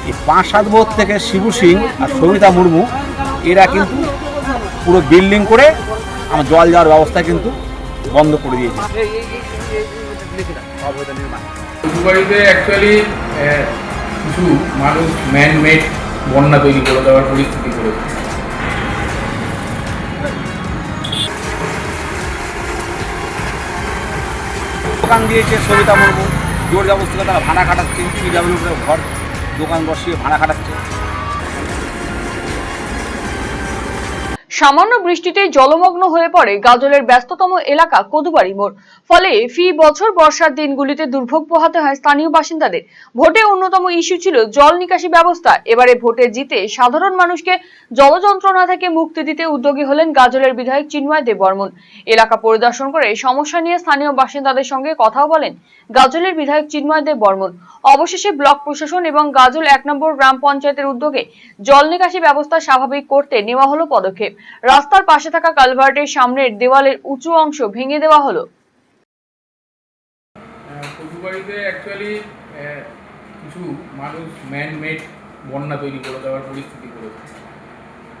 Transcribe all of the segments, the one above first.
এই 5-7 বোধ থেকে শিবু সিং আর সবিতা মুর্মু এরা কিন্তু পুরো বিল্ডিং করে আমার জল যাওয়ার ব্যবস্থা কিন্তু বন্ধ করে দিয়েছে। ফুলবাড়িতে অ্যাকচুয়ালি কিছু মানুষ ম্যান মেড বন্যা তৈরি করে দেওয়ার পরিস্থিতি করেছে। দোকান দিয়েছে সবিতা মুর্মু, জোর জবরদস্তি তারা ভাড়া খাটাচ্ছে, পিডাব্লিউ করে ঘর দোকান বসিয়ে ভাড়া খাটাচ্ছে। সামান্য বৃষ্টিতে জলমগ্ন হয়ে পড়ে গাজলের ব্যস্ততম এলাকা কদুবাড়ি মোড়। ফলে ফি বছর বর্ষার দিনগুলিতে দুর্ভোগ পোহাতে হয় স্থানীয় বাসিন্দাদের। ভোটে অন্যতম ইস্যু ছিল জল নিকাশি ব্যবস্থা। এবারে ভোটে জিতে সাধারণ মানুষকে জল যন্ত্রণা থেকে মুক্তি দিতে উদ্যোগী হলেন গাজলের বিধায়ক চিন্ময় দেববর্মন। এলাকা পরিদর্শন করে সমস্যা নিয়ে স্থানীয় বাসিন্দাদের সঙ্গে কথাও বলেন গাজলের বিধায়ক চিন্ময় দেববর্মন। অবশেষে ব্লক প্রশাসন এবং গাজল 1 নম্বর গ্রাম পঞ্চায়েতের উদ্যোগে জল নিকাশি ব্যবস্থা স্বাভাবিক করতে নেওয়া হলো পদক্ষেপ। রাস্তার পাশে থাকা কালভার্টের সামনের দেওয়ালের উঁচু অংশ ভেঙে দেওয়া হলো। কদুবাড়িতে অ্যাকচুয়ালি কিছু মানুষ ম্যান মেড বন্যা তৈরি করে দেওয়ার পরিস্থিতি করেছে।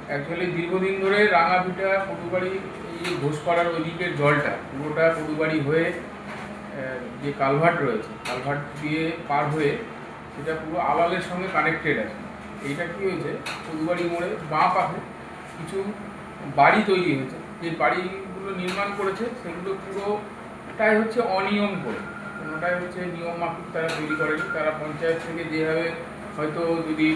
অ্যাকচুয়ালি দীর্ঘদিন ধরে রাঙাভিটা কদুবাড়ি এই ঘোষপাড়ার ওই দিকের জলটা পুরোটা কদুবাড়ি হয়ে যে কালভার্ট রয়েছে, কালভার্ট দিয়ে পার হয়ে সেটা পুরো আলালের সঙ্গে কানেক্টেড আছে। এইটা কী হয়েছে, কদুবাড়ি মোড়ে বাঁ পাশে কিছু বাড়ি তৈরি হয়েছে। যে বাড়িগুলো নির্মাণ করেছে সেগুলো পুরোটাই হচ্ছে অনিয়ম করে, কোনোটাই হচ্ছে নিয়ম মাফিক তারা তৈরি করেনি। তারা পঞ্চায়েত থেকে যেভাবে হয়তো যদি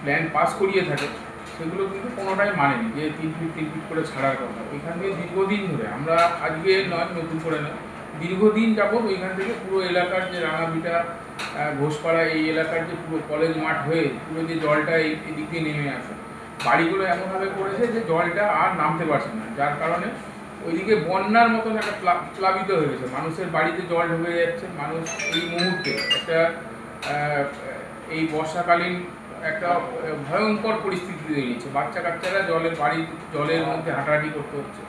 প্ল্যান পাস করিয়ে থাকে সেগুলো কিন্তু কোনোটাই মানেনি, যে 3 ফিট করে ছাড়ার কথা। ওইখান থেকে দীর্ঘদিন ধরে আমরা আজকে নয়, নতুন করে নয়, দীর্ঘদিন যাবত ওইখান থেকে পুরো এলাকার যে রাঙাভিটা ঘোষপাড়া এই এলাকার যে পুরো কলেজ মাঠ হয়ে পুরো যে জলটা এই দিক দিয়ে নেমে আসে, বাড়িগুলো এমনভাবে করেছে যে জলটা আর নামতে পারছে না, যার কারণে ওইদিকে বন্যার মতন একটা প্লাবিত হয়ে গেছে। মানুষের বাড়িতে জল ঢুকে যাচ্ছে। মানুষ এই মুহূর্তে একটা এই বর্ষাকালীন একটা ভয়ঙ্কর পরিস্থিতি তৈরি হয়েছে। বাচ্চা কাচ্চারা জলের মধ্যে হাঁটাহাঁটি করতে হচ্ছে।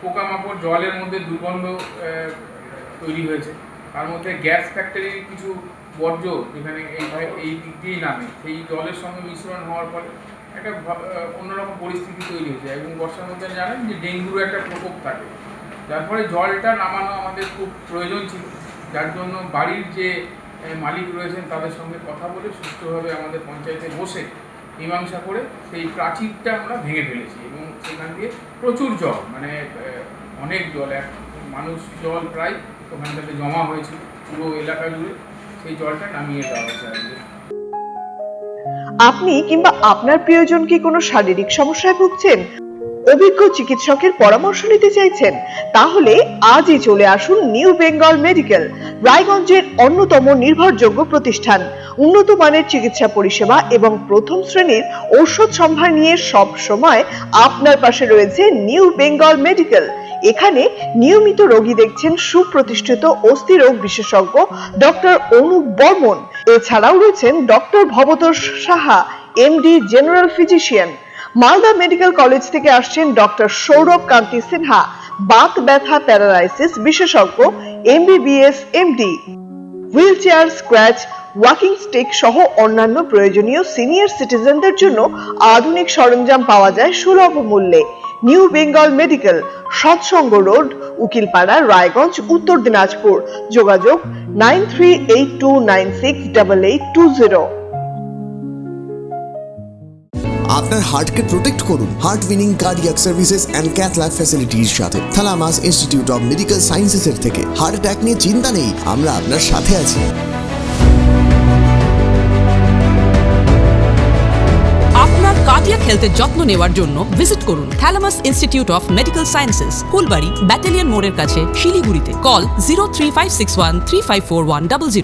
পোকামাকড় জলের মধ্যে দুর্গন্ধ তৈরি হয়েছে। তার মধ্যে গ্যাস ফ্যাক্টরির কিছু বর্জ্য যেখানে এই দিক দিয়েই নামে, সেই জলের সঙ্গে মিশ্রণ হওয়ার ফলে একটা অন্যরকম পরিস্থিতি তৈরি হয়েছে। এবং বর্ষার মধ্যে জানেন যে ডেঙ্গুর একটা প্রকোপ থাকে, যার ফলে জলটা নামানো আমাদের খুব প্রয়োজন ছিল। যার জন্য বাড়ির যে মালিক রয়েছেন তাদের সঙ্গে কথা বলে সুষ্ঠুভাবে আমাদের পঞ্চায়েতে বসে মীমাংসা করে সেই প্রাচীরটা আমরা ভেঙে ফেলেছি। এবং সেখান দিয়ে প্রচুর জল, মানে অনেক জল, মানুষ জল প্রায় ওখানটাতে জমা হয়েছিল পুরো এলাকা জুড়ে, সেই জলটা নামিয়ে দেওয়া হয়েছে। আপনি কিংবা আপনার প্রিয়জন কি কোনো শারীরিক সমস্যায় ভুগছেন, অভিজ্ঞ চিকিৎসকের পরামর্শ নিতে চাইছেন, তাহলে আজই চলে আসুন নিউ বেঙ্গল মেডিকেল, রায়গঞ্জের অন্যতম নির্ভরযোগ্য প্রতিষ্ঠান। উন্নত মানের চিকিৎসা পরিষেবা এবং প্রথম শ্রেণীর ঔষধ সম্ভার নিয়ে সব সময় আপনার পাশে রয়েছে নিউ বেঙ্গল মেডিকেল। এখানে নিয়মিত রোগী দেখছেন সুপ্রতিষ্ঠিত অস্থিরোগ বিশেষজ্ঞ ডক্টর অনুপ বর্মন। এছাড়াও রয়েছেন doctor Bhabatosh Saha, MD general physician. Malda medical college থেকে আসছেন ডক্টর সৌরভ কান্তি সিনহা, বাত ব্যথা প্যারালাইসিস বিশেষজ্ঞ, MBBS MD. Wheel chair, scratch, walking stick সহ অন্যান্য প্রয়োজনীয় সিনিয়র সিটিজেনদের জন্য আধুনিক সরঞ্জাম পাওয়া যায় সুলভ মূল্যে। New Bengal medical, Satsang road, Ukilpara, Raiganj, Uttar Dinajpur. যোগাযোগ 9382968820। আপনার হার্টকে প্রোটেক্ট করুন heart winning cardiac services and cath lab ফ্যাসিলিটির সাথে থালামাস ইনস্টিটিউট অফ মেডিকেল সায়েন্সেসের থেকে। হার্ট অ্যাটাক নিয়ে চিন্তা নেই, আমরা আপনার সাথে আছি। আপনার কার্ডিয়াক হেলথের যত্ন নেওয়ার জন্য ভিজিট করুন thalamus institute of medical sciences, Phulbari, battalion মোড়ের কাছে, শিলিগুড়িতে। কল 03561354100।